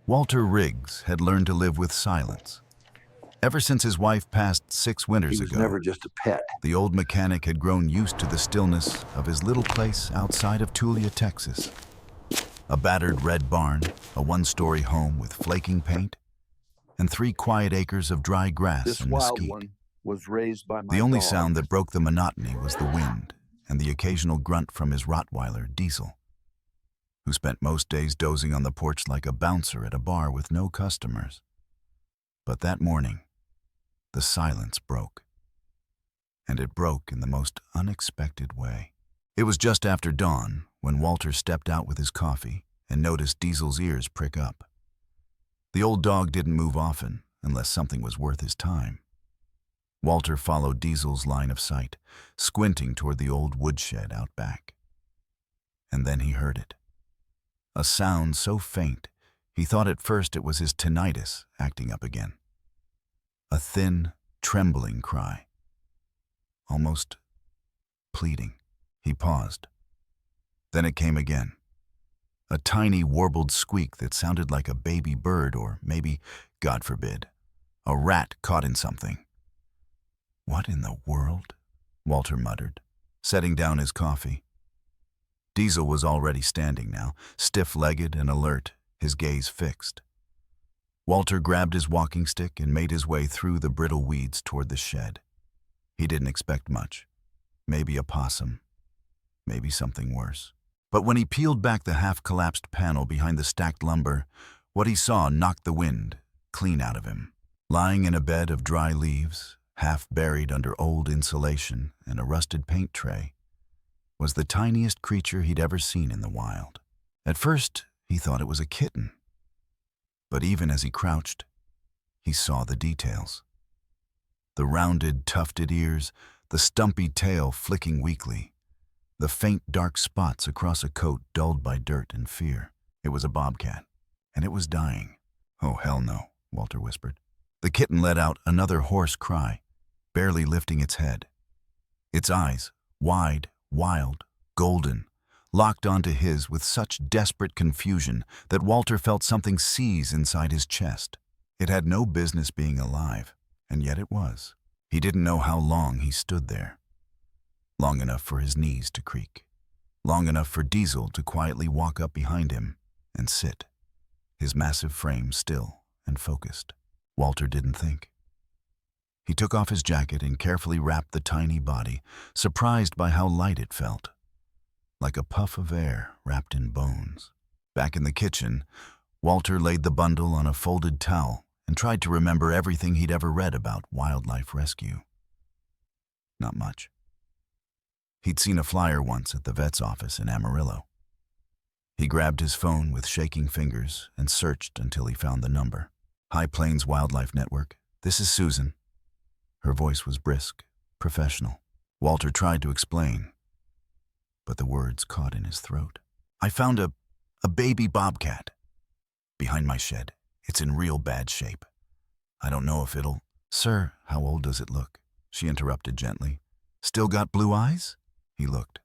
Walter Riggs had learned to live with silence. Ever since his wife passed 6 He winters was ago, never just a pet. the old mechanic had grown used to the stillness of his little place outside of Tulia, Texas. A battered red barn, a 1-story home with flaking paint, and 3 quiet acres of dry grass This and wild mesquite. one was raised by my The only dog. sound that broke the monotony was the wind and the occasional grunt from his Rottweiler, Diesel, who spent most days dozing on the porch like a bouncer at a bar with no customers. But that morning, the silence broke. And it broke in the most unexpected way. It was just after dawn when Walter stepped out with his coffee and noticed Diesel's ears prick up. The old dog didn't move often unless something was worth his time. Walter followed Diesel's line of sight, squinting toward the old woodshed out back. And then he heard it. A sound so faint, he thought at first it was his tinnitus acting up again. A thin, trembling cry. Almost pleading. He paused. Then it came again. A tiny warbled squeak that sounded like a baby bird or maybe, God forbid, a rat caught in something. What in the world? Walter muttered, setting down his coffee. Diesel was already standing now, stiff-legged and alert, his gaze fixed. Walter grabbed his walking stick and made his way through the brittle weeds toward the shed. He didn't expect much. Maybe a possum. Maybe something worse. But when he peeled back the half-collapsed panel behind the stacked lumber, what he saw knocked the wind clean out of him. Lying in a bed of dry leaves, half buried under old insulation and a rusted paint tray, was the tiniest creature he'd ever seen in the wild. At first, he thought it was a kitten. But even as he crouched, he saw the details. The rounded, tufted ears, the stumpy tail flicking weakly, the faint dark spots across a coat dulled by dirt and fear. It was a bobcat, and it was dying. Oh, hell no, Walter whispered. The kitten let out another hoarse cry, barely lifting its head. Its eyes, wide, wild, golden, locked onto his with such desperate confusion that Walter felt something seize inside his chest. It had no business being alive, and yet it was. He didn't know how long he stood there. Long enough for his knees to creak. Long enough for Diesel to quietly walk up behind him and sit, his massive frame still and focused. Walter didn't think. He took off his jacket and carefully wrapped the tiny body, surprised by how light it felt. Like a puff of air wrapped in bones. Back in the kitchen, Walter laid the bundle on a folded towel and tried to remember everything he'd ever read about wildlife rescue. Not much. He'd seen a flyer once at the vet's office in Amarillo. He grabbed his phone with shaking fingers and searched until he found the number. High Plains Wildlife Network. This is Susan. Her voice was brisk, professional. Walter tried to explain, but the words caught in his throat. I found a baby bobcat behind my shed. It's in real bad shape. I don't know if it'll... Sir, how old does it look? She interrupted gently. Still got blue eyes? He looked.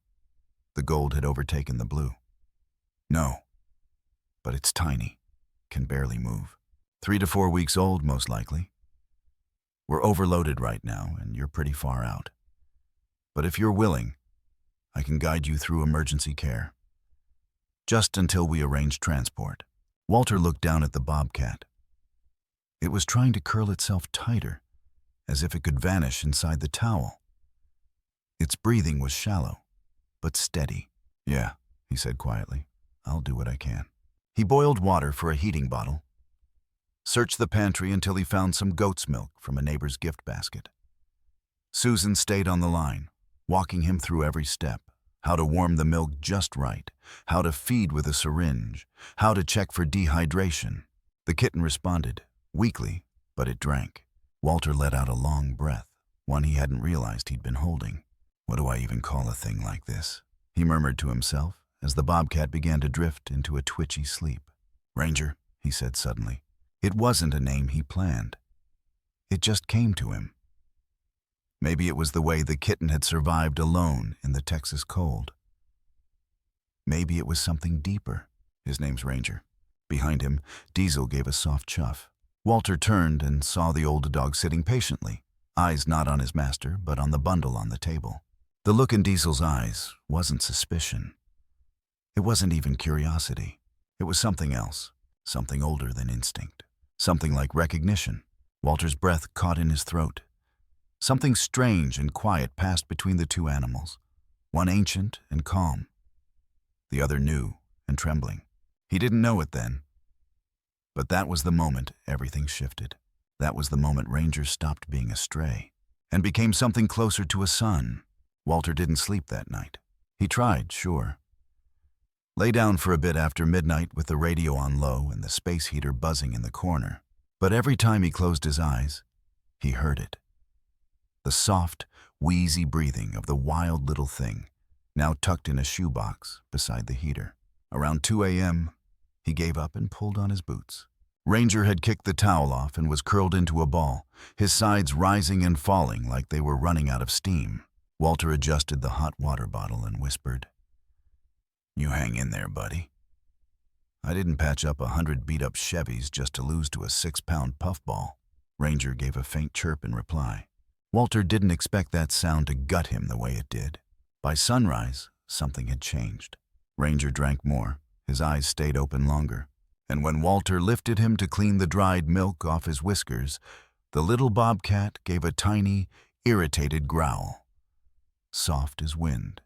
The gold had overtaken the blue. No, but it's tiny, can barely move. 3 to 4 weeks old, most likely. We're overloaded right now, and you're pretty far out. But if you're willing, I can guide you through emergency care. Just until we arrange transport. Walter looked down at the bobcat. It was trying to curl itself tighter, as if it could vanish inside the towel. Its breathing was shallow, but steady. Yeah, he said quietly. I'll do what I can. He boiled water for a heating bottle, searched the pantry until he found some goat's milk from a neighbor's gift basket. Susan stayed on the line, walking him through every step. How to warm the milk just right, how to feed with a syringe, how to check for dehydration. The kitten responded, weakly, but it drank. Walter let out a long breath, one he hadn't realized he'd been holding. What do I even call a thing like this? He murmured to himself as the bobcat began to drift into a twitchy sleep. Ranger, he said suddenly. It wasn't a name he planned. It just came to him. Maybe it was the way the kitten had survived alone in the Texas cold. Maybe it was something deeper. His name's Ranger. Behind him, Diesel gave a soft chuff. Walter turned and saw the old dog sitting patiently, eyes not on his master, but on the bundle on the table. The look in Diesel's eyes wasn't suspicion. It wasn't even curiosity. It was something else, something older than instinct, something like recognition. Walter's breath caught in his throat. Something strange and quiet passed between the two animals, one ancient and calm, the other new and trembling. He didn't know it then, but that was the moment everything shifted. That was the moment Ranger stopped being a stray and became something closer to a son. Walter didn't sleep that night. He tried, sure. Lay down for a bit after midnight with the radio on low and the space heater buzzing in the corner. But every time he closed his eyes, he heard it. The soft, wheezy breathing of the wild little thing, now tucked in a shoebox beside the heater. Around 2 a.m., he gave up and pulled on his boots. Ranger had kicked the towel off and was curled into a ball, his sides rising and falling like they were running out of steam. Walter adjusted the hot water bottle and whispered, "You hang in there, buddy. I didn't patch up 100 beat-up Chevys just to lose to a 6-pound puffball." Ranger gave a faint chirp in reply. Walter didn't expect that sound to gut him the way it did. By sunrise, something had changed. Ranger drank more. His eyes stayed open longer. And when Walter lifted him to clean the dried milk off his whiskers, the little bobcat gave a tiny, irritated growl. Soft as wind,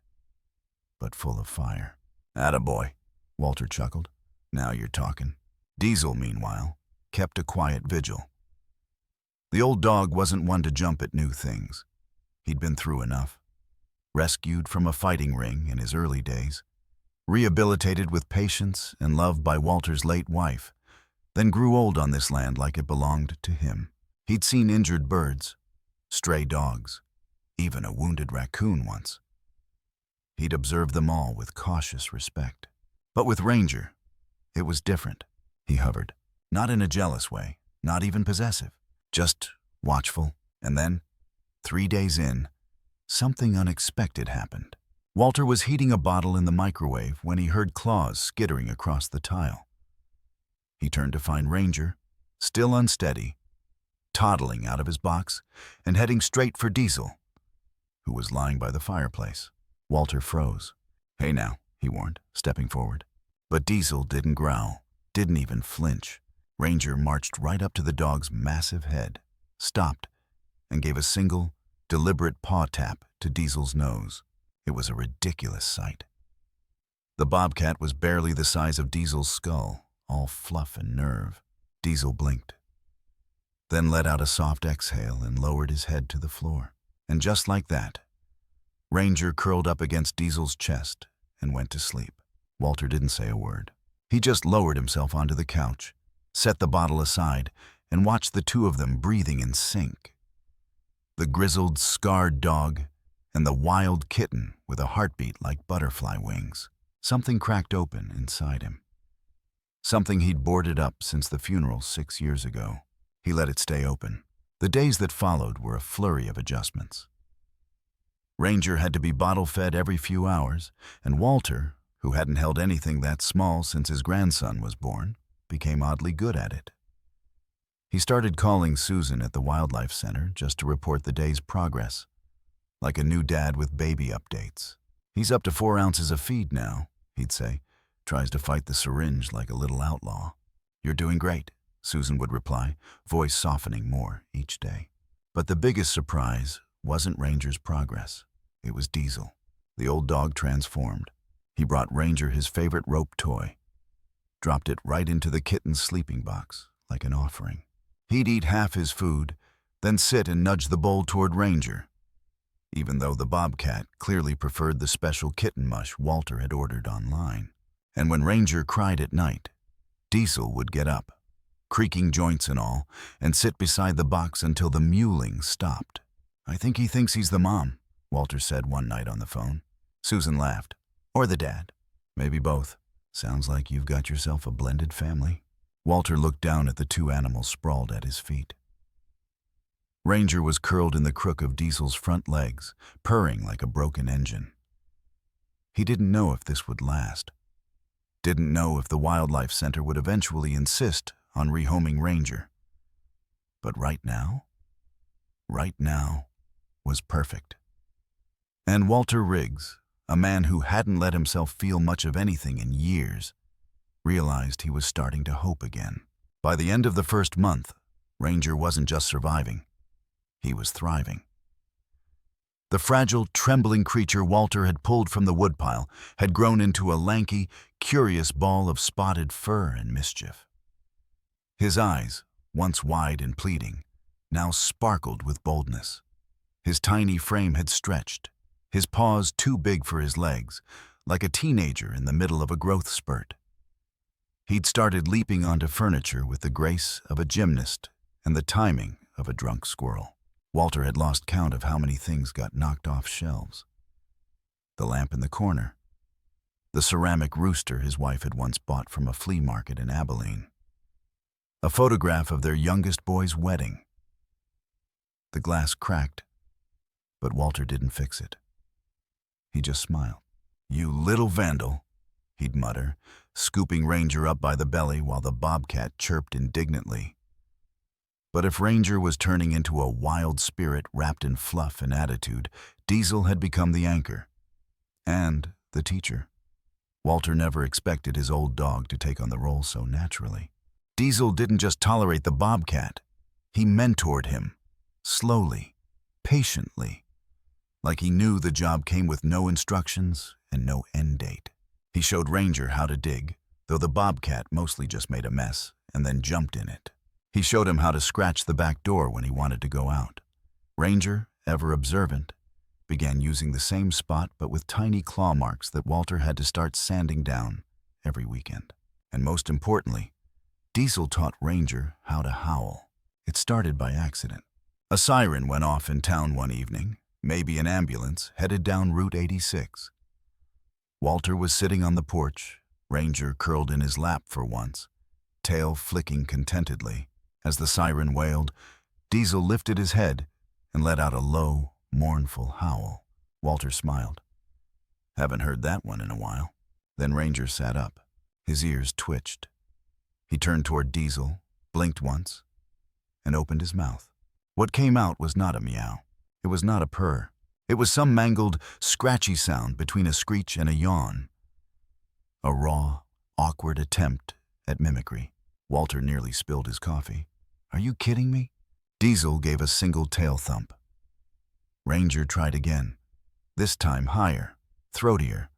but full of fire. "Attaboy," Walter chuckled. "Now you're talking." Diesel, meanwhile, kept a quiet vigil. The old dog wasn't one to jump at new things. He'd been through enough. Rescued from a fighting ring in his early days, rehabilitated with patience and loved by Walter's late wife, then grew old on this land like it belonged to him. He'd seen injured birds, stray dogs, even a wounded raccoon once. He'd observed them all with cautious respect. But with Ranger, it was different. He hovered, not in a jealous way, not even possessive, just watchful. And then, 3 days in, something unexpected happened. Walter was heating a bottle in the microwave when he heard claws skittering across the tile. He turned to find Ranger, still unsteady, toddling out of his box and heading straight for Diesel, who was lying by the fireplace. Walter froze. "Hey now," he warned, stepping forward. But Diesel didn't growl, didn't even flinch. Ranger marched right up to the dog's massive head, stopped, and gave a single, deliberate paw tap to Diesel's nose. It was a ridiculous sight. The bobcat was barely the size of Diesel's skull, all fluff and nerve. Diesel blinked, then let out a soft exhale and lowered his head to the floor. And just like that, Ranger curled up against Diesel's chest and went to sleep. Walter didn't say a word. He just lowered himself onto the couch, set the bottle aside, and watched the two of them breathing in sync. The grizzled, scarred dog and the wild kitten with a heartbeat like butterfly wings. Something cracked open inside him. Something he'd boarded up since the funeral 6 years ago. He let it stay open. The days that followed were a flurry of adjustments. Ranger had to be bottle-fed every few hours, and Walter, who hadn't held anything that small since his grandson was born, became oddly good at it. He started calling Susan at the Wildlife Center just to report the day's progress, like a new dad with baby updates. "He's up to 4 ounces of feed now," he'd say. "Tries to fight the syringe like a little outlaw." "You're doing great," Susan would reply, voice softening more each day. But the biggest surprise wasn't Ranger's progress. It was Diesel. The old dog transformed. He brought Ranger his favorite rope toy, dropped it right into the kitten's sleeping box like an offering. He'd eat half his food, then sit and nudge the bowl toward Ranger, even though the bobcat clearly preferred the special kitten mush Walter had ordered online. And when Ranger cried at night, Diesel would get up, creaking joints and all, and sit beside the box until the mewling stopped. "I think he thinks he's the mom," Walter said one night on the phone. Susan laughed. "Or the dad. Maybe both. Sounds like you've got yourself a blended family." Walter looked down at the two animals sprawled at his feet. Ranger was curled in the crook of Diesel's front legs, purring like a broken engine. He didn't know if this would last. didn't know if the wildlife center would eventually insist on rehoming Ranger. But right now was perfect. And Walter Riggs, a man who hadn't let himself feel much of anything in years, realized he was starting to hope again. By the end of the first month, Ranger wasn't just surviving, he was thriving. The fragile, trembling creature Walter had pulled from the woodpile had grown into a lanky, curious ball of spotted fur and mischief. His eyes, once wide and pleading, now sparkled with boldness. His tiny frame had stretched, his paws too big for his legs, like a teenager in the middle of a growth spurt. He'd started leaping onto furniture with the grace of a gymnast and the timing of a drunk squirrel. Walter had lost count of how many things got knocked off shelves. The lamp in the corner, the ceramic rooster his wife had once bought from a flea market in Abilene, a photograph of their youngest boy's wedding. The glass cracked, but Walter didn't fix it. He just smiled. "You little vandal," he'd mutter, scooping Ranger up by the belly while the Bobcat chirped indignantly. But if Ranger was turning into a wild spirit wrapped in fluff and attitude, Diesel had become the anchor. And the teacher. Walter never expected his old dog to take on the role so naturally. Diesel didn't just tolerate the Bobcat. He mentored him, slowly, patiently, like he knew the job came with no instructions and no end date. He showed Ranger how to dig, though the Bobcat mostly just made a mess and then jumped in it. He showed him how to scratch the back door when he wanted to go out. Ranger, ever observant, began using the same spot but with tiny claw marks that Walter had to start sanding down every weekend. And most importantly, Diesel taught Ranger how to howl. It started by accident. A siren went off in town one evening, maybe an ambulance headed down Route 86. Walter was sitting on the porch, Ranger curled in his lap for once, tail flicking contentedly. As the siren wailed, Diesel lifted his head and let out a low, mournful howl. Walter smiled. "Haven't heard that one in a while." Then Ranger sat up. His ears twitched. He turned toward Diesel, blinked once, and opened his mouth. What came out was not a meow. It was not a purr. It was some mangled, scratchy sound between a screech and a yawn. A raw, awkward attempt at mimicry. Walter nearly spilled his coffee. "Are you kidding me?" Diesel gave a single tail thump. Ranger tried again, this time higher, throatier,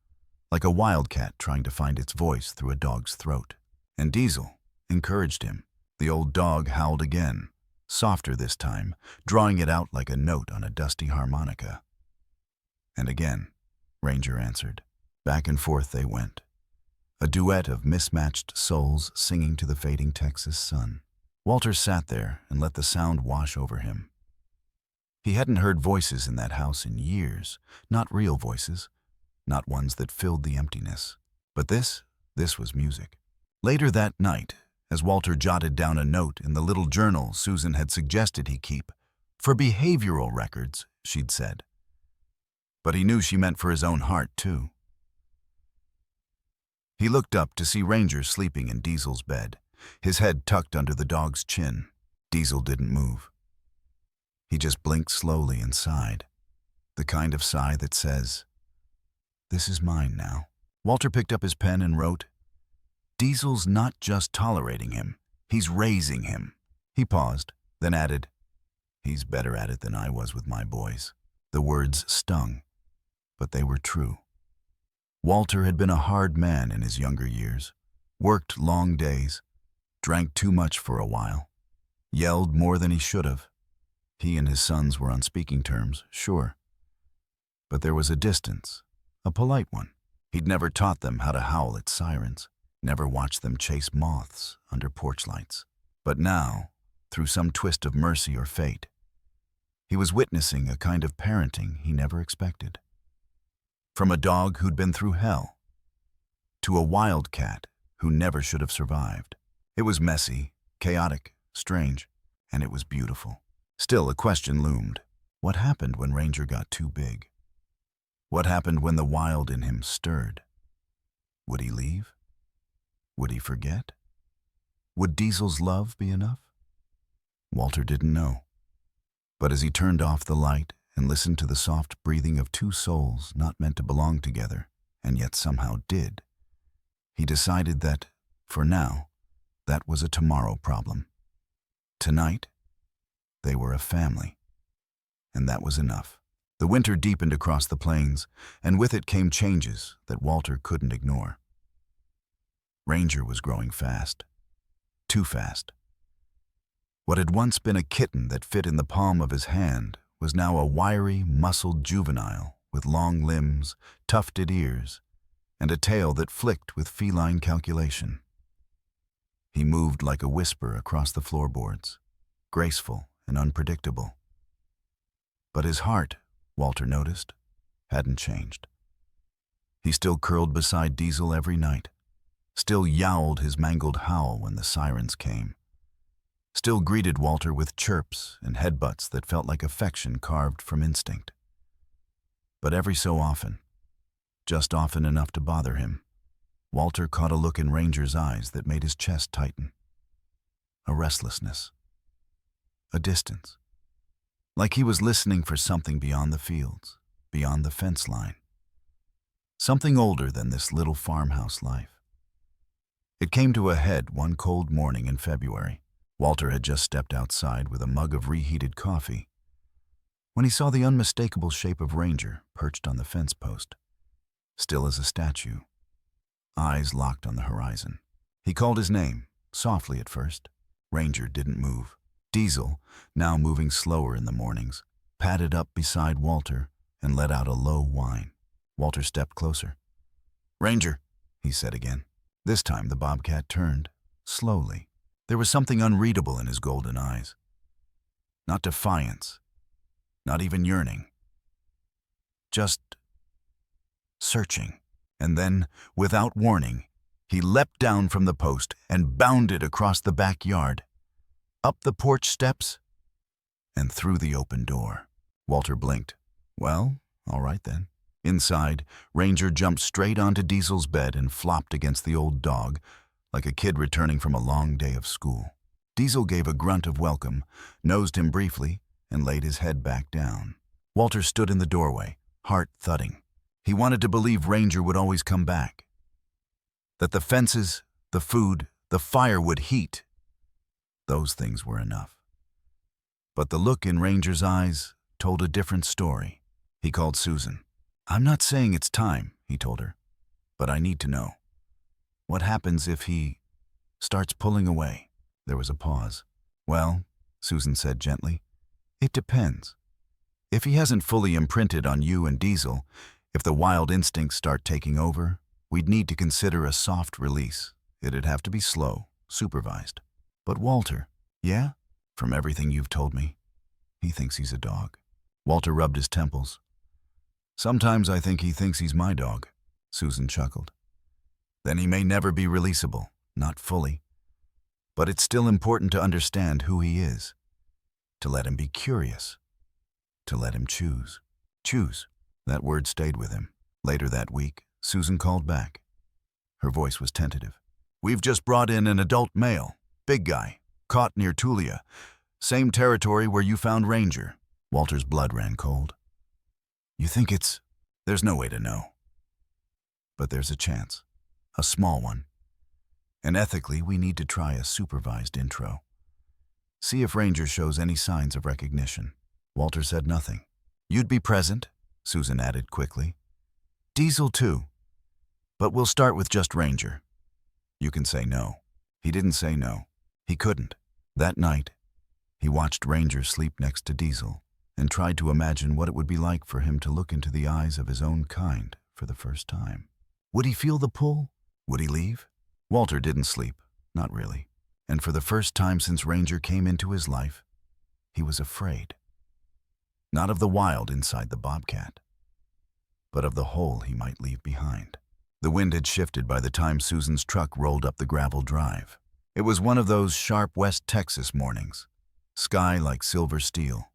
like a wildcat trying to find its voice through a dog's throat. And Diesel encouraged him. The old dog howled again, softer this time, drawing it out like a note on a dusty harmonica. And again, Ranger answered. Back and forth they went, a duet of mismatched souls singing to the fading Texas sun. Walter sat there and let the sound wash over him. He hadn't heard voices in that house in years, not real voices, not ones that filled the emptiness. But this was music. Later that night, as Walter jotted down a note in the little journal Susan had suggested he keep, for behavioral records, she'd said. But he knew she meant for his own heart, too. He looked up to see Ranger sleeping in Diesel's bed, his head tucked under the dog's chin. Diesel didn't move. He just blinked slowly and sighed, the kind of sigh that says, "This is mine now." Walter picked up his pen and wrote, "Diesel's not just tolerating him, he's raising him." He paused, then added, "He's better at it than I was with my boys." The words stung, but they were true. Walter had been a hard man in his younger years, worked long days, drank too much for a while, yelled more than he should have. He and his sons were on speaking terms, sure. But there was a distance, a polite one. He'd never taught them how to howl at sirens, never watched them chase moths under porch lights. But now, through some twist of mercy or fate, he was witnessing a kind of parenting he never expected. From a dog who'd been through hell, to a wildcat who never should have survived. It was messy, chaotic, strange, and it was beautiful. Still, a question loomed. What happened when Ranger got too big? What happened when the wild in him stirred? Would he leave? Would he forget? Would Diesel's love be enough? Walter didn't know. But as he turned off the light and listened to the soft breathing of two souls not meant to belong together, and yet somehow did, he decided that, for now, that was a tomorrow problem. Tonight, they were a family, and that was enough. The winter deepened across the plains, and with it came changes that Walter couldn't ignore. Ranger was growing fast. Too fast. What had once been a kitten that fit in the palm of his hand was now a wiry, muscled juvenile with long limbs, tufted ears, and a tail that flicked with feline calculation. He moved like a whisper across the floorboards, graceful and unpredictable. But his heart, Walter noticed, hadn't changed. He still curled beside Diesel every night, still yowled his mangled howl when the sirens came, still greeted Walter with chirps and headbutts that felt like affection carved from instinct. But every so often, just often enough to bother him, Walter caught a look in Ranger's eyes that made his chest tighten. A restlessness. A distance. Like he was listening for something beyond the fields, beyond the fence line. Something older than this little farmhouse life. It came to a head one cold morning in February. Walter had just stepped outside with a mug of reheated coffee when he saw the unmistakable shape of Ranger perched on the fence post, still as a statue, eyes locked on the horizon. He called his name, softly at first. Ranger didn't move. Diesel, now moving slower in the mornings, padded up beside Walter and let out a low whine. Walter stepped closer. "Ranger," he said again. This time the bobcat turned, slowly. There was something unreadable in his golden eyes. Not defiance, not even yearning. Just searching. And then, without warning, he leapt down from the post and bounded across the backyard, up the porch steps, and through the open door. Walter blinked. Well, all right then. Inside, Ranger jumped straight onto Diesel's bed and flopped against the old dog, like a kid returning from a long day of school. Diesel gave a grunt of welcome, nosed him briefly, and laid his head back down. Walter stood in the doorway, heart thudding. He wanted to believe Ranger would always come back. That the fences, the food, the firewood heat, those things were enough. But the look in Ranger's eyes told a different story. He called Susan. "I'm not saying it's time," he told her, "but I need to know. What happens if he starts pulling away?" There was a pause. "Well," Susan said gently, "it depends. If he hasn't fully imprinted on you and Diesel, if the wild instincts start taking over, we'd need to consider a soft release. It'd have to be slow, supervised." "But Walter..." "Yeah? From everything you've told me, he thinks he's a dog." Walter rubbed his temples. "Sometimes I think he thinks he's my dog," Susan chuckled. "Then he may never be releasable, not fully. But it's still important to understand who he is, to let him be curious, to let him choose." Choose. That word stayed with him. Later that week, Susan called back. Her voice was tentative. "We've just brought in an adult male, big guy, caught near Tulia, same territory where you found Ranger." Walter's blood ran cold. "You think it's..." "There's no way to know. But there's a chance. A small one. And ethically, we need to try a supervised intro. See if Ranger shows any signs of recognition." Walter said nothing. "You'd be present," Susan added quickly. "Diesel too. But we'll start with just Ranger. You can say no." He didn't say no. He couldn't. That night, he watched Ranger sleep next to Diesel and tried to imagine what it would be like for him to look into the eyes of his own kind for the first time. Would he feel the pull? Would he leave? Walter didn't sleep, not really. And for the first time since Ranger came into his life, he was afraid. Not of the wild inside the bobcat, but of the hole he might leave behind. The wind had shifted by the time Susan's truck rolled up the gravel drive. It was one of those sharp West Texas mornings, sky like silver steel,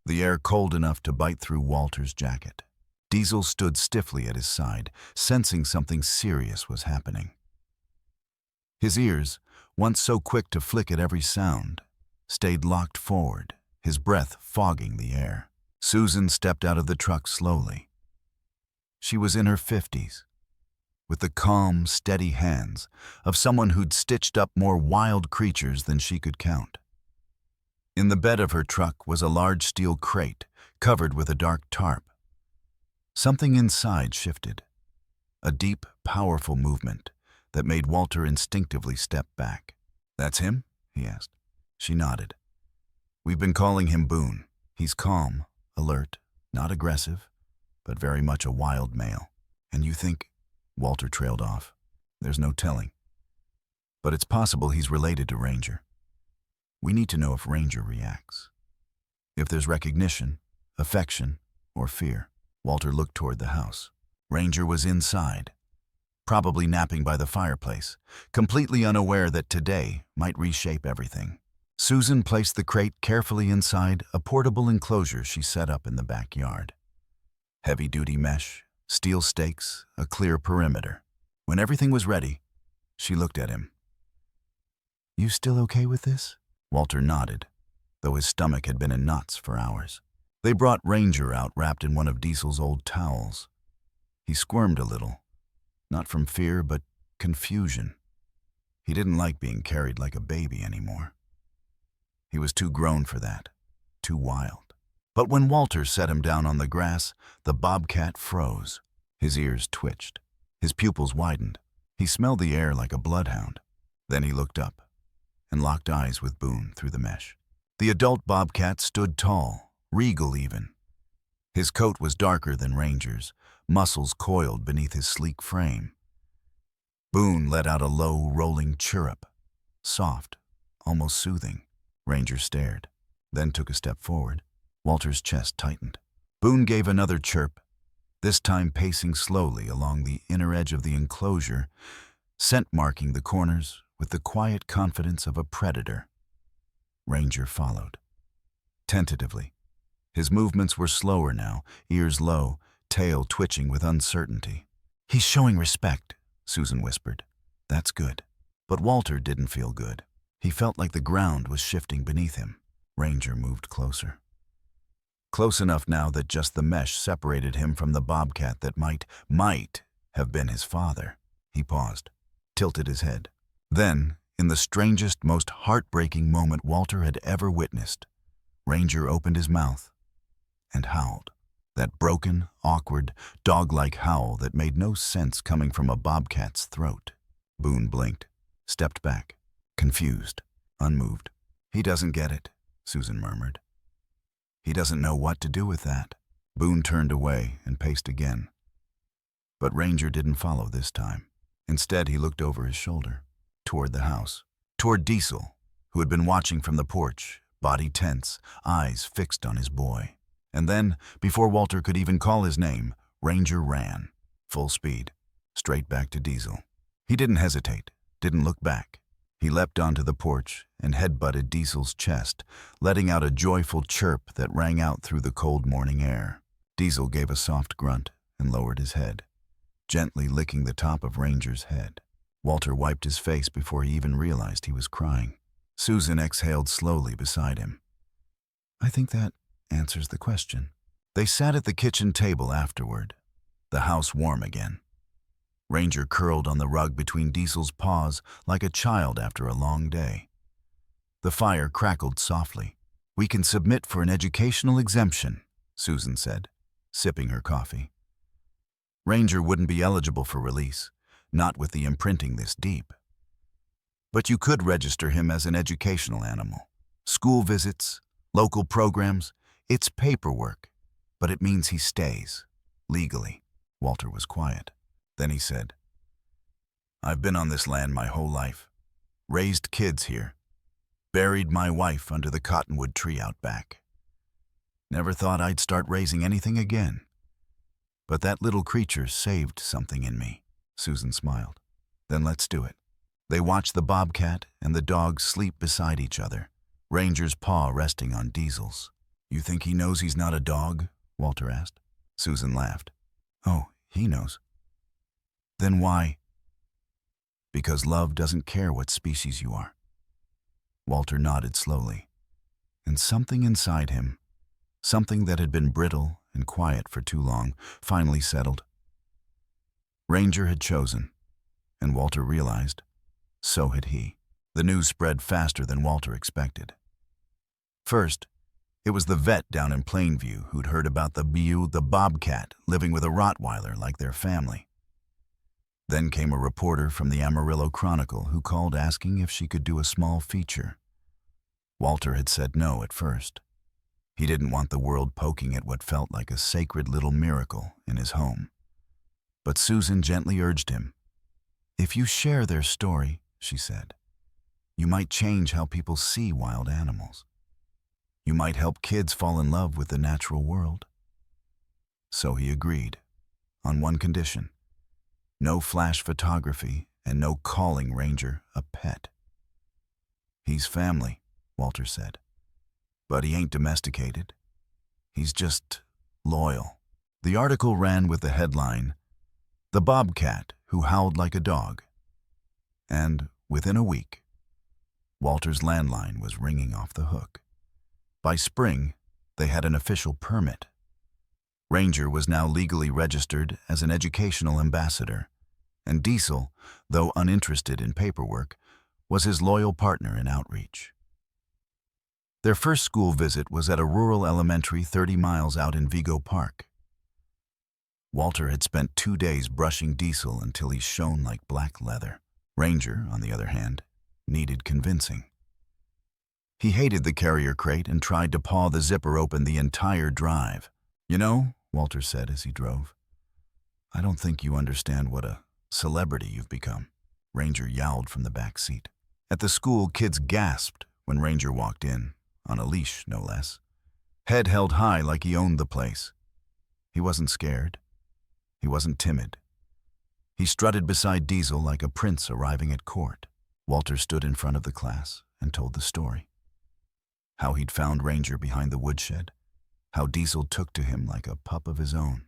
the air cold enough to bite through Walter's jacket. Diesel stood stiffly at his side, sensing something serious was happening. His ears, once so quick to flick at every sound, stayed locked forward, his breath fogging the air. Susan stepped out of the truck slowly. She was in her 50s, with the calm, steady hands of someone who'd stitched up more wild creatures than she could count. In the bed of her truck was a large steel crate covered with a dark tarp. Something inside shifted, a deep, powerful movement that made Walter instinctively step back. "That's him?" he asked. She nodded. "We've been calling him Boone. He's calm, alert, not aggressive, but very much a wild male." "And you think—" Walter trailed off. "There's no telling. But it's possible he's related to Ranger. We need to know if Ranger reacts. If there's recognition, affection, or fear." Walter looked toward the house. Ranger was inside, probably napping by the fireplace, completely unaware that today might reshape everything. Susan placed the crate carefully inside a portable enclosure she set up in the backyard. Heavy-duty mesh, steel stakes, a clear perimeter. When everything was ready, she looked at him. "You still okay with this?" Walter nodded, though his stomach had been in knots for hours. They brought Ranger out wrapped in one of Diesel's old towels. He squirmed a little, not from fear, but confusion. He didn't like being carried like a baby anymore. He was too grown for that, too wild. But when Walter set him down on the grass, the Bobcat froze. His ears twitched. His pupils widened. He smelled the air like a bloodhound. Then he looked up and locked eyes with Boone through the mesh. The adult Bobcat stood tall, regal even. His coat was darker than Ranger's, muscles coiled beneath his sleek frame. Boone let out a low, rolling chirrup, soft, almost soothing. Ranger stared, then took a step forward. Walter's chest tightened. Boone gave another chirp, this time pacing slowly along the inner edge of the enclosure, scent marking the corners with the quiet confidence of a predator. Ranger followed, tentatively. His movements were slower now, ears low, tail twitching with uncertainty. "He's showing respect," Susan whispered. "That's good." But Walter didn't feel good. He felt like the ground was shifting beneath him. Ranger moved closer. Close enough now that just the mesh separated him from the Bobcat that might have been his father. He paused, tilted his head. Then, in the strangest, most heartbreaking moment Walter had ever witnessed, Ranger opened his mouth and howled. That broken, awkward, dog-like howl that made no sense coming from a bobcat's throat. Boone blinked, stepped back, confused, unmoved. "He doesn't get it," Susan murmured. "He doesn't know what to do with that." Boone turned away and paced again. But Ranger didn't follow this time. Instead, he looked over his shoulder, toward the house, toward Diesel, who had been watching from the porch, body tense, eyes fixed on his boy. And then, before Walter could even call his name, Ranger ran, full speed, straight back to Diesel. He didn't hesitate, didn't look back. He leapt onto the porch and headbutted Diesel's chest, letting out a joyful chirp that rang out through the cold morning air. Diesel gave a soft grunt and lowered his head, gently licking the top of Ranger's head. Walter wiped his face before he even realized he was crying. Susan exhaled slowly beside him. "I think that answers the question." They sat at the kitchen table afterward, the house warm again. Ranger curled on the rug between Diesel's paws like a child after a long day. The fire crackled softly. "We can submit for an educational exemption," Susan said, sipping her coffee. Ranger wouldn't be eligible for release, not with the imprinting this deep. But you could register him as an educational animal. School visits, local programs, it's paperwork, but it means he stays, legally. Walter was quiet. Then he said, "I've been on this land my whole life, raised kids here, buried my wife under the cottonwood tree out back. Never thought I'd start raising anything again. But that little creature saved something in me." Susan smiled. "Then let's do it." They watched the Bobcat and the dog sleep beside each other, Ranger's paw resting on Diesel's. "You think he knows he's not a dog?" Walter asked. Susan laughed. "Oh, he knows." "Then why?" Because love doesn't care what species you are. Walter nodded slowly, and something inside him, something that had been brittle and quiet for too long, finally settled. Ranger had chosen, and Walter realized, so had he. The news spread faster than Walter expected. First, it was the vet down in Plainview who'd heard about the Bobcat living with a Rottweiler like their family. Then came a reporter from the Amarillo Chronicle who called asking if she could do a small feature. Walter had said no at first. He didn't want the world poking at what felt like a sacred little miracle in his home. But Susan gently urged him. "If you share their story," she said, "you might change how people see wild animals. You might help kids fall in love with the natural world." So he agreed, on one condition: no flash photography and no calling Ranger a pet. "He's family," Walter said, "but he ain't domesticated. He's just loyal." The article ran with the headline, "The Bobcat Who Howled Like a Dog." And within a week, Walter's landline was ringing off the hook. By spring, they had an official permit. Ranger was now legally registered as an educational ambassador, and Diesel, though uninterested in paperwork, was his loyal partner in outreach. Their first school visit was at a rural elementary 30 miles out in Vigo Park. Walter had spent 2 days brushing Diesel until he shone like black leather. Ranger, on the other hand, needed convincing. He hated the carrier crate and tried to paw the zipper open the entire drive. "You know," Walter said as he drove, "I don't think you understand what a celebrity you've become." Ranger yowled from the back seat. At the school, kids gasped when Ranger walked in, on a leash no less, head held high like he owned the place. He wasn't scared. He wasn't timid. He strutted beside Diesel like a prince arriving at court. Walter stood in front of the class and told the story. How he'd found Ranger behind the woodshed, how Diesel took to him like a pup of his own,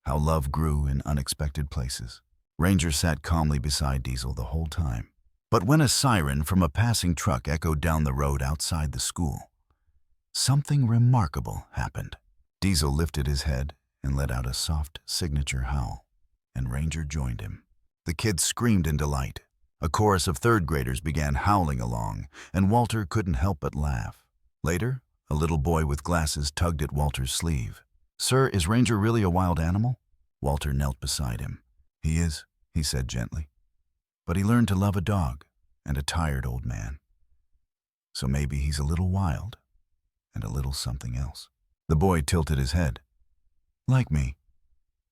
how love grew in unexpected places. Ranger sat calmly beside Diesel the whole time. But when a siren from a passing truck echoed down the road outside the school, something remarkable happened. Diesel lifted his head and let out a soft signature howl, and Ranger joined him. The kids screamed in delight. A chorus of third graders began howling along, and Walter couldn't help but laugh. Later, a little boy with glasses tugged at Walter's sleeve. "Sir, is Ranger really a wild animal?" Walter knelt beside him. "He is," he said gently. "But he learned to love a dog and a tired old man. So maybe he's a little wild and a little something else." The boy tilted his head. "Like me.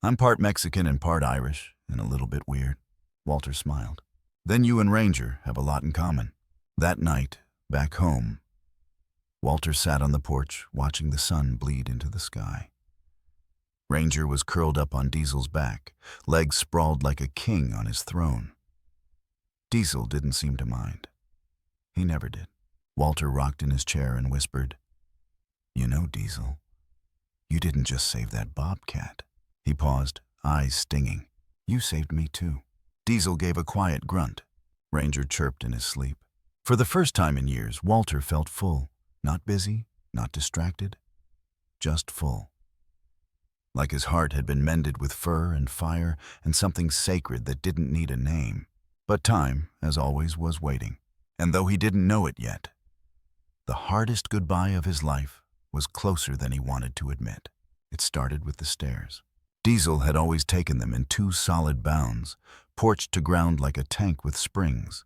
I'm part Mexican and part Irish and a little bit weird." Walter smiled. "Then you and Ranger have a lot in common." That night, back home, Walter sat on the porch watching the sun bleed into the sky. Ranger was curled up on Diesel's back, legs sprawled like a king on his throne. Diesel didn't seem to mind. He never did. Walter rocked in his chair and whispered, "You know, Diesel, you didn't just save that Bobcat." He paused, eyes stinging. "You saved me too." Diesel gave a quiet grunt. Ranger chirped in his sleep. For the first time in years, Walter felt full. Not busy, not distracted, just full. Like his heart had been mended with fur and fire and something sacred that didn't need a name. But time, as always, was waiting. And though he didn't know it yet, the hardest goodbye of his life was closer than he wanted to admit. It started with the stairs. Diesel had always taken them in 2 solid bounds, porched to ground like a tank with springs.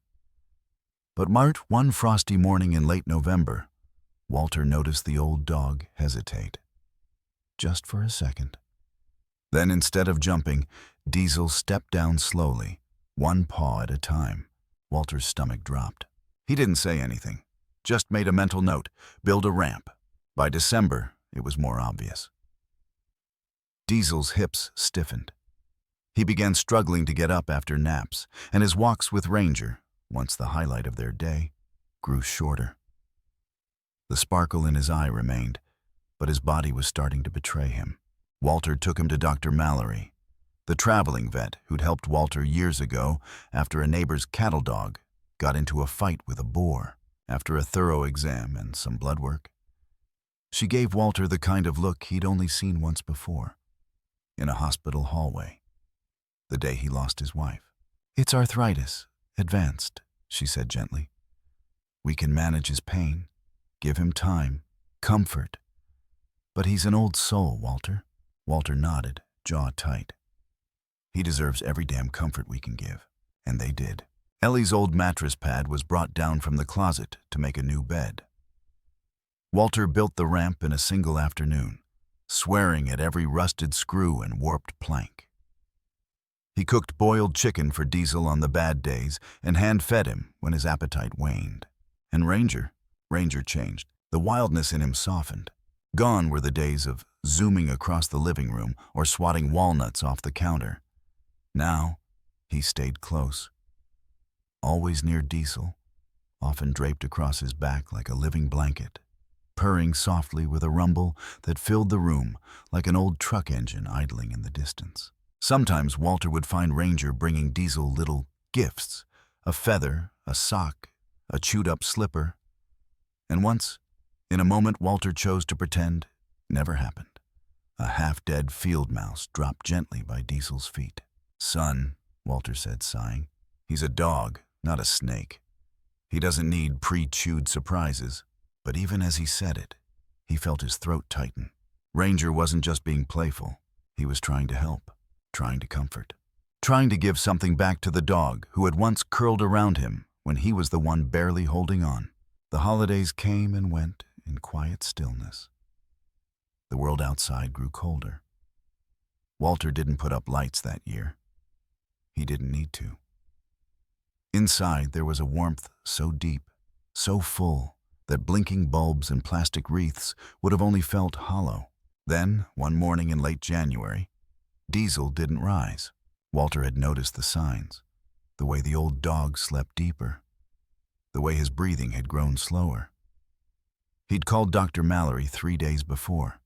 But one frosty morning in late November, Walter noticed the old dog hesitate. Just for a second. Then instead of jumping, Diesel stepped down slowly, one paw at a time. Walter's stomach dropped. He didn't say anything, just made a mental note, build a ramp. By December, it was more obvious. Diesel's hips stiffened. He began struggling to get up after naps, and his walks with Ranger, once the highlight of their day, grew shorter. The sparkle in his eye remained, but his body was starting to betray him. Walter took him to Dr. Mallory, the traveling vet who'd helped Walter years ago after a neighbor's cattle dog got into a fight with a boar. After a thorough exam and some blood work, she gave Walter the kind of look he'd only seen once before, in a hospital hallway, the day he lost his wife. "It's arthritis, advanced," she said gently. "We can manage his pain, give him time, comfort. But he's an old soul, Walter." Walter nodded, jaw tight. "He deserves every damn comfort we can give." And they did. Ellie's old mattress pad was brought down from the closet to make a new bed. Walter built the ramp in a single afternoon, swearing at every rusted screw and warped plank. He cooked boiled chicken for Diesel on the bad days and hand-fed him when his appetite waned. And Ranger changed. The wildness in him softened. Gone were the days of zooming across the living room or swatting walnuts off the counter. Now, he stayed close. Always near Diesel, often draped across his back like a living blanket, purring softly with a rumble that filled the room like an old truck engine idling in the distance. Sometimes Walter would find Ranger bringing Diesel little gifts, a feather, a sock, a chewed-up slipper. And once, in a moment Walter chose to pretend never happened, a half-dead field mouse dropped gently by Diesel's feet. "Son," Walter said, sighing, "he's a dog, not a snake. He doesn't need pre-chewed surprises." But even as he said it, he felt his throat tighten. Ranger wasn't just being playful. He was trying to help, trying to comfort, trying to give something back to the dog who had once curled around him when he was the one barely holding on. The holidays came and went in quiet stillness. The world outside grew colder. Walter didn't put up lights that year. He didn't need to. Inside, there was a warmth so deep, so full, that blinking bulbs and plastic wreaths would have only felt hollow. Then, one morning in late January, Diesel didn't rise. Walter had noticed the signs, the way the old dog slept deeper, the way his breathing had grown slower. He'd called Dr. Mallory 3 days before.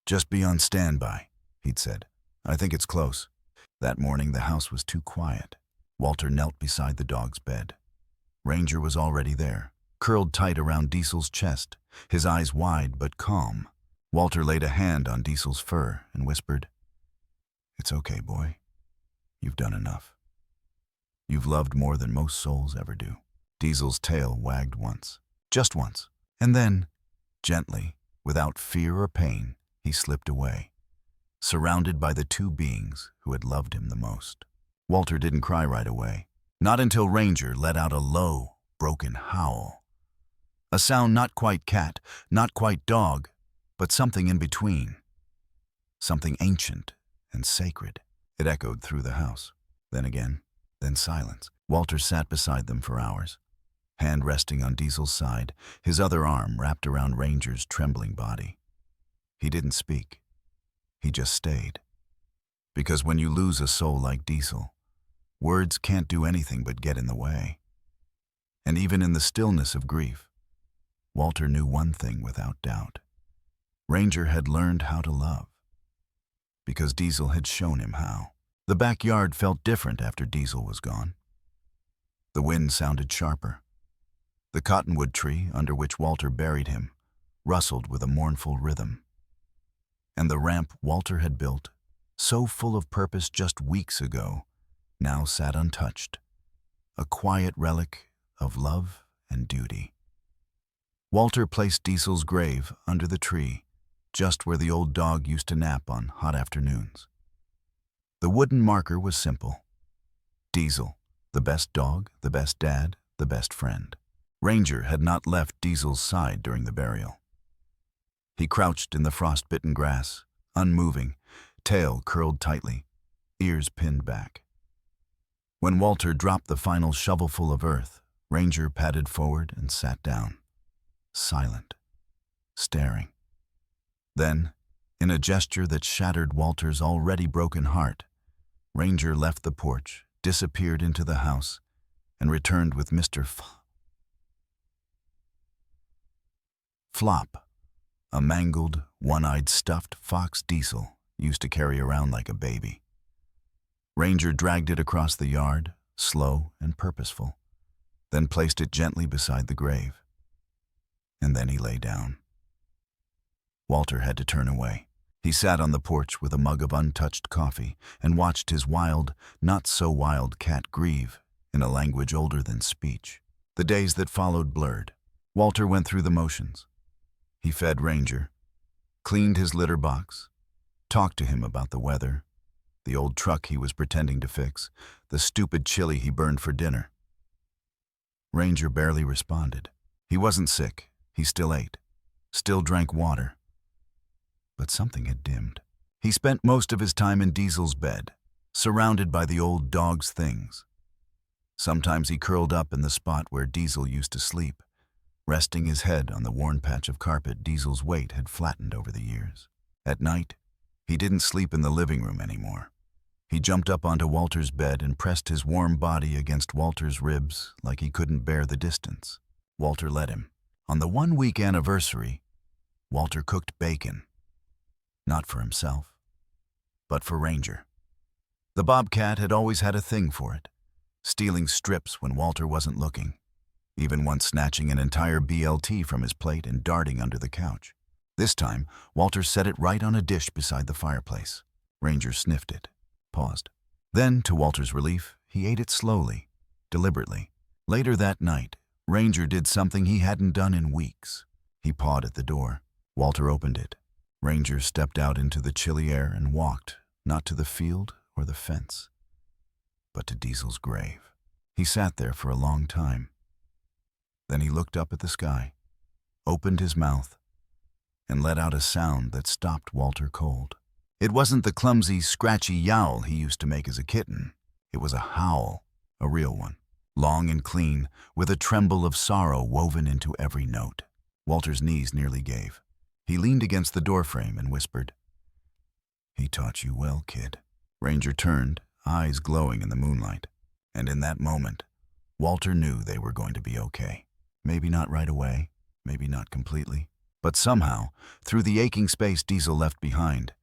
"Just be on standby," he'd said. "I think it's close." That morning, the house was too quiet. Walter knelt beside the dog's bed. Ranger was already there, curled tight around Diesel's chest, his eyes wide but calm. Walter laid a hand on Diesel's fur and whispered, "It's okay, boy. You've done enough. You've loved more than most souls ever do." Diesel's tail wagged once, just once, and then, gently, without fear or pain, he slipped away, surrounded by the two beings who had loved him the most. Walter didn't cry right away, not until Ranger let out a low, broken howl. A sound not quite cat, not quite dog, but something in between. Something ancient and sacred. It echoed through the house. Then again, then silence. Walter sat beside them for hours, hand resting on Diesel's side, his other arm wrapped around Ranger's trembling body. He didn't speak. He just stayed. Because when you lose a soul like Diesel, words can't do anything but get in the way. And even in the stillness of grief, Walter knew one thing without doubt. Ranger had learned how to love, because Diesel had shown him how. The backyard felt different after Diesel was gone. The wind sounded sharper. The cottonwood tree under which Walter buried him rustled with a mournful rhythm. And the ramp Walter had built, so full of purpose just weeks ago, now sat untouched, a quiet relic of love and duty. Walter placed Diesel's grave under the tree, just where the old dog used to nap on hot afternoons. The wooden marker was simple. Diesel, the best dog, the best dad, the best friend. Ranger had not left Diesel's side during the burial. He crouched in the frost-bitten grass, unmoving, tail curled tightly, ears pinned back. When Walter dropped the final shovelful of earth, Ranger padded forward and sat down, silent, staring. Then, in a gesture that shattered Walter's already broken heart, Ranger left the porch, disappeared into the house, and returned with Mr. Flop, a mangled, one-eyed stuffed fox Diesel used to carry around like a baby. Ranger dragged it across the yard, slow and purposeful, then placed it gently beside the grave. And then he lay down. Walter had to turn away. He sat on the porch with a mug of untouched coffee and watched his wild, not-so-wild cat grieve in a language older than speech. The days that followed blurred. Walter went through the motions. He fed Ranger, cleaned his litter box, talked to him about the weather, the old truck he was pretending to fix, the stupid chili he burned for dinner. Ranger barely responded. He wasn't sick. He still ate, still drank water. But something had dimmed. He spent most of his time in Diesel's bed, surrounded by the old dog's things. Sometimes he curled up in the spot where Diesel used to sleep, resting his head on the worn patch of carpet Diesel's weight had flattened over the years. At night, he didn't sleep in the living room anymore. He jumped up onto Walter's bed and pressed his warm body against Walter's ribs like he couldn't bear the distance. Walter let him. On the 1-week anniversary, Walter cooked bacon. Not for himself, but for Ranger. The Bobcat had always had a thing for it, stealing strips when Walter wasn't looking, even once snatching an entire BLT from his plate and darting under the couch. This time, Walter set it right on a dish beside the fireplace. Ranger sniffed it, paused. Then, to Walter's relief, he ate it slowly, deliberately. Later that night, Ranger did something he hadn't done in weeks. He pawed at the door. Walter opened it. Ranger stepped out into the chilly air and walked, not to the field or the fence, but to Diesel's grave. He sat there for a long time. Then he looked up at the sky, opened his mouth, and let out a sound that stopped Walter cold. It wasn't the clumsy, scratchy yowl he used to make as a kitten. It was a howl, a real one, long and clean, with a tremble of sorrow woven into every note. Walter's knees nearly gave. He leaned against the doorframe and whispered, "He taught you well, kid." Ranger turned, eyes glowing in the moonlight. And in that moment, Walter knew they were going to be okay. Maybe not right away, maybe not completely, but somehow, through the aching space Diesel left behind,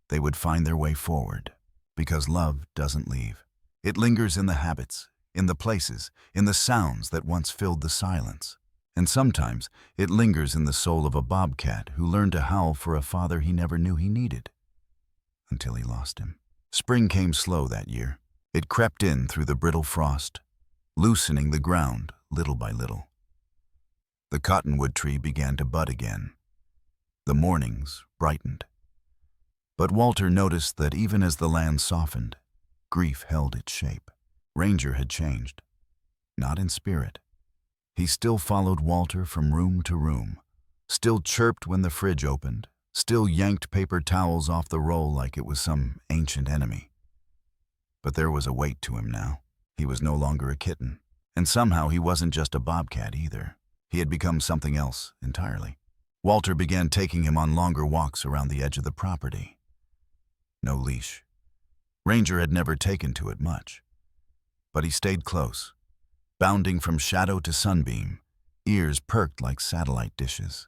they would find their way forward. Because love doesn't leave. It lingers in the habits, in the places, in the sounds that once filled the silence. And sometimes it lingers in the soul of a bobcat who learned to howl for a father he never knew he needed, until he lost him. Spring came slow that year. It crept in through the brittle frost, loosening the ground little by little. The cottonwood tree began to bud again. The mornings brightened. But Walter noticed that even as the land softened, grief held its shape. Ranger had changed, not in spirit. He still followed Walter from room to room, still chirped when the fridge opened, still yanked paper towels off the roll like it was some ancient enemy. But there was a weight to him now. He was no longer a kitten, and somehow he wasn't just a bobcat either. He had become something else entirely. Walter began taking him on longer walks around the edge of the property. No leash. Ranger had never taken to it much, but he stayed close, bounding from shadow to sunbeam, ears perked like satellite dishes.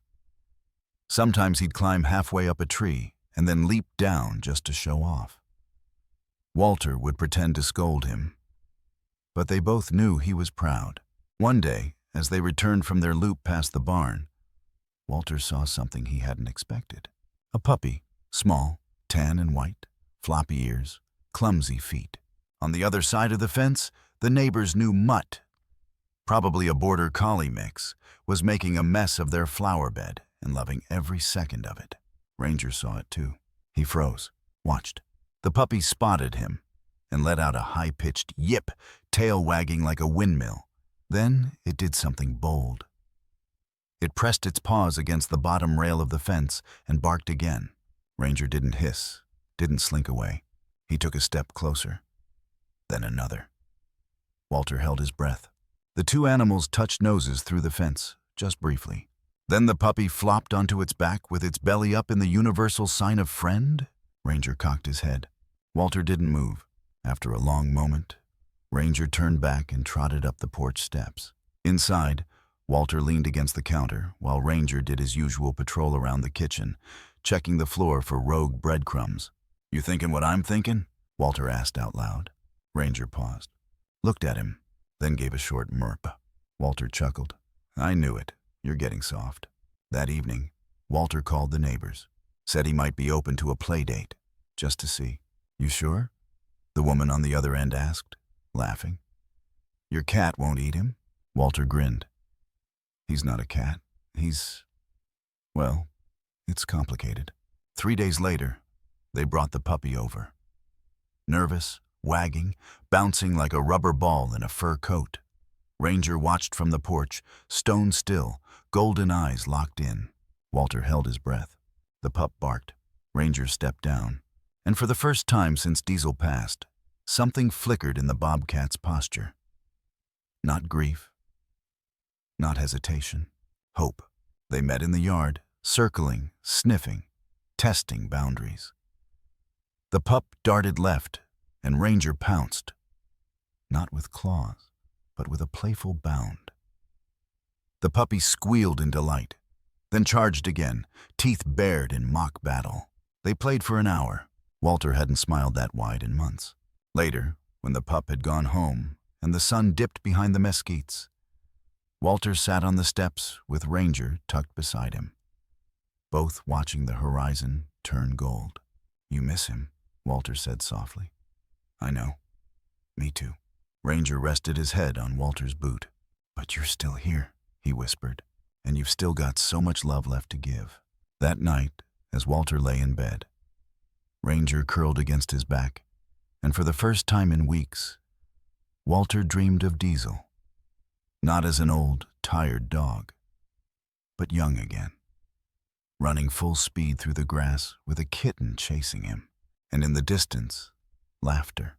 Sometimes he'd climb halfway up a tree and then leap down just to show off. Walter would pretend to scold him, but they both knew he was proud. One day, as they returned from their loop past the barn, Walter saw something he hadn't expected. A puppy, small, tan and white, floppy ears, clumsy feet. On the other side of the fence, the neighbor's new mutt, probably a border collie mix, was making a mess of their flower bed and loving every second of it. Ranger saw it too. He froze, watched. The puppy spotted him and let out a high-pitched yip, tail wagging like a windmill. Then it did something bold. It pressed its paws against the bottom rail of the fence and barked again. Ranger didn't hiss, didn't slink away. He took a step closer, then another. Walter held his breath. The two animals touched noses through the fence, just briefly. Then the puppy flopped onto its back with its belly up in the universal sign of friend. Ranger cocked his head. Walter didn't move. After a long moment, Ranger turned back and trotted up the porch steps. Inside, Walter leaned against the counter while Ranger did his usual patrol around the kitchen, checking the floor for rogue breadcrumbs. "You thinking what I'm thinking?" Walter asked out loud. Ranger paused, looked at him, then gave a short murp. Walter chuckled. I knew it. You're getting soft. That evening, Walter called the neighbors, said he might be open to a play date, just to see. You sure? The woman on the other end asked, laughing. Your cat won't eat him? Walter grinned. He's not a cat. Well, it's complicated. 3 days later, they brought the puppy over. Nervous, wagging, bouncing like a rubber ball in a fur coat. Ranger watched from the porch, stone still, golden eyes locked in. Walter held his breath. The pup barked. Ranger stepped down. And for the first time since Diesel passed, something flickered in the Bobcat's posture. Not grief, not hesitation, hope. They met in the yard, circling, sniffing, testing boundaries. The pup darted left, and Ranger pounced, not with claws, but with a playful bound. The puppy squealed in delight, then charged again, teeth bared in mock battle. They played for an hour. Walter hadn't smiled that wide in months. Later, when the pup had gone home and the sun dipped behind the mesquites, Walter sat on the steps with Ranger tucked beside him, both watching the horizon turn gold. You miss him, Walter said softly. I know. Me too. Ranger rested his head on Walter's boot. But you're still here, he whispered, and you've still got so much love left to give. That night, as Walter lay in bed, Ranger curled against his back, and for the first time in weeks, Walter dreamed of Diesel, not as an old, tired dog, but young again, running full speed through the grass with a kitten chasing him, and in the distance, laughter.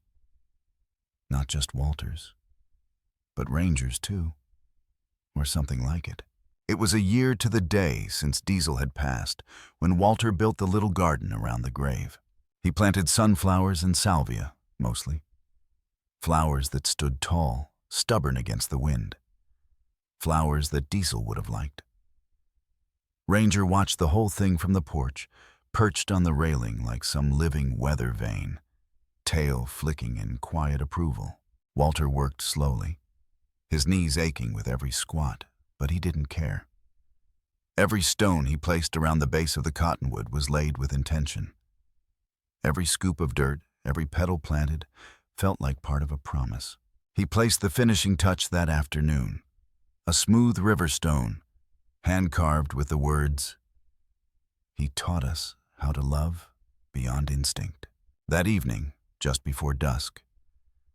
Not just Walter's, but Ranger's too, or something like it. It was a year to the day since Diesel had passed when Walter built the little garden around the grave. He planted sunflowers and salvia, mostly. Flowers that stood tall, stubborn against the wind. Flowers that Diesel would have liked. Ranger watched the whole thing from the porch, perched on the railing like some living weather vane, tail flicking in quiet approval. Walter worked slowly, his knees aching with every squat, but he didn't care. Every stone he placed around the base of the cottonwood was laid with intention. Every scoop of dirt, every petal planted, felt like part of a promise. He placed the finishing touch that afternoon, a smooth river stone, hand-carved with the words, "He taught us how to love beyond instinct." That evening, just before dusk,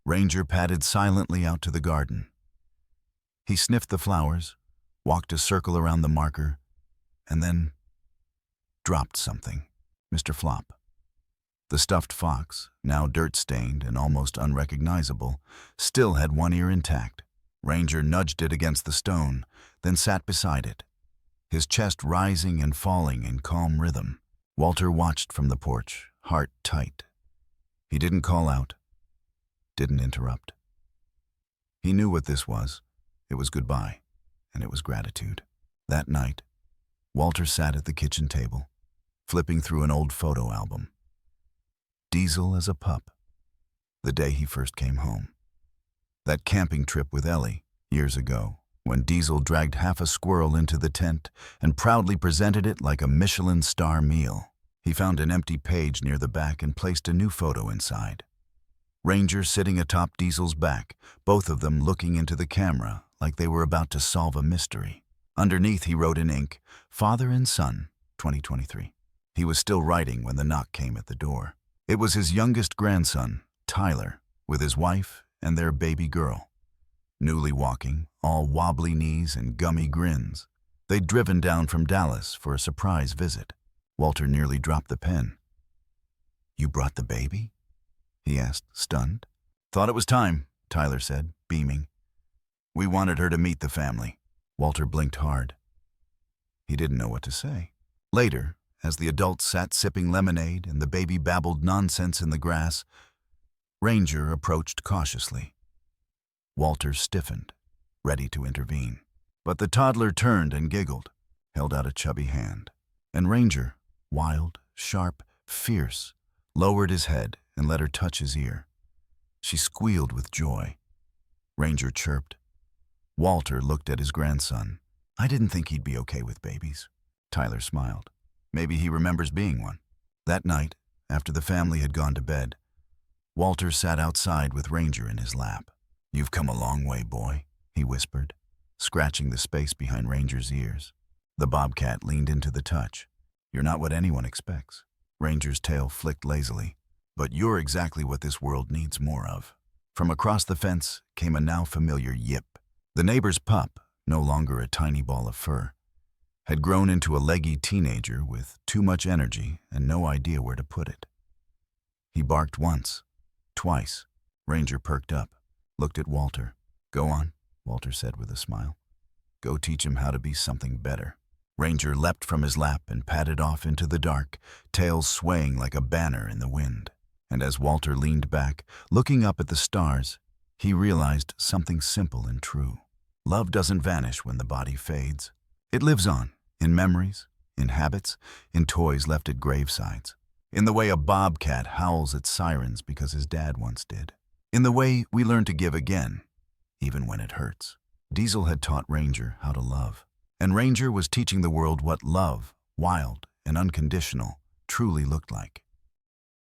Ranger padded silently out to the garden. He sniffed the flowers, walked a circle around the marker, and then dropped something. Mr. Flop. The stuffed fox, now dirt-stained and almost unrecognizable, still had one ear intact. Ranger nudged it against the stone, then sat beside it, his chest rising and falling in calm rhythm. Walter watched from the porch, heart tight. He didn't call out, didn't interrupt. He knew what this was. It was goodbye, and it was gratitude. That night, Walter sat at the kitchen table, flipping through an old photo album. Diesel as a pup, the day he first came home. That camping trip with Ellie, years ago, when Diesel dragged half a squirrel into the tent and proudly presented it like a Michelin star meal. He found an empty page near the back and placed a new photo inside. Ranger sitting atop Diesel's back, both of them looking into the camera like they were about to solve a mystery. Underneath he wrote in ink, "Father and Son, 2023. He was still writing when the knock came at the door. It was his youngest grandson, Tyler, with his wife and their baby girl. Newly walking, all wobbly knees and gummy grins. They'd driven down from Dallas for a surprise visit. Walter nearly dropped the pen. "You brought the baby?" he asked, stunned. "Thought it was time," Tyler said, beaming. "We wanted her to meet the family." Walter blinked hard. He didn't know what to say. Later, as the adults sat sipping lemonade and the baby babbled nonsense in the grass, Ranger approached cautiously. Walter stiffened, ready to intervene. But the toddler turned and giggled, held out a chubby hand. And Ranger, wild, sharp, fierce, lowered his head and let her touch his ear. She squealed with joy. Ranger chirped. Walter looked at his grandson. I didn't think he'd be okay with babies. Tyler smiled. Maybe he remembers being one. That night, after the family had gone to bed, Walter sat outside with Ranger in his lap. You've come a long way, boy, he whispered, scratching the space behind Ranger's ears. The bobcat leaned into the touch. You're not what anyone expects. Ranger's tail flicked lazily. But you're exactly what this world needs more of. From across the fence came a now familiar yip. The neighbor's pup, no longer a tiny ball of fur, had grown into a leggy teenager with too much energy and no idea where to put it. He barked once, twice. Ranger perked up, looked at Walter. Go on, Walter said with a smile. Go teach him how to be something better. Ranger leapt from his lap and padded off into the dark, tail swaying like a banner in the wind. And as Walter leaned back, looking up at the stars, he realized something simple and true. Love doesn't vanish when the body fades. It lives on, in memories, in habits, in toys left at gravesides. In the way a bobcat howls at sirens because his dad once did. In the way we learn to give again, even when it hurts. Diesel had taught Ranger how to love. And Ranger was teaching the world what love, wild and unconditional, truly looked like.